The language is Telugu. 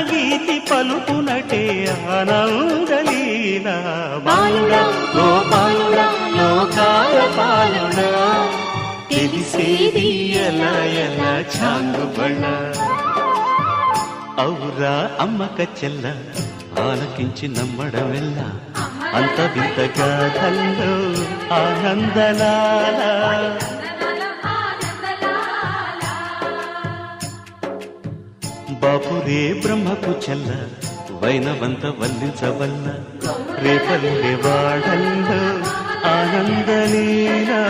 గీతి పలుకునటే ఆనందలీల బాలుడా గోపాలుడా లోకాల పాలుడా తెలిసేది ఎలా ఎలా చాంగుబళ్ళ ఔరా అమ్మక చెల్ల ఆలకించి నమ్మడమెల్ల అంత వింత గాథల్లో ఆనందలాల బాపురే బ్రహ్మకు చెల్ల వైనవంత వల్లించవల్ల రేపల్లె వాడల్లో ఆనందలీలా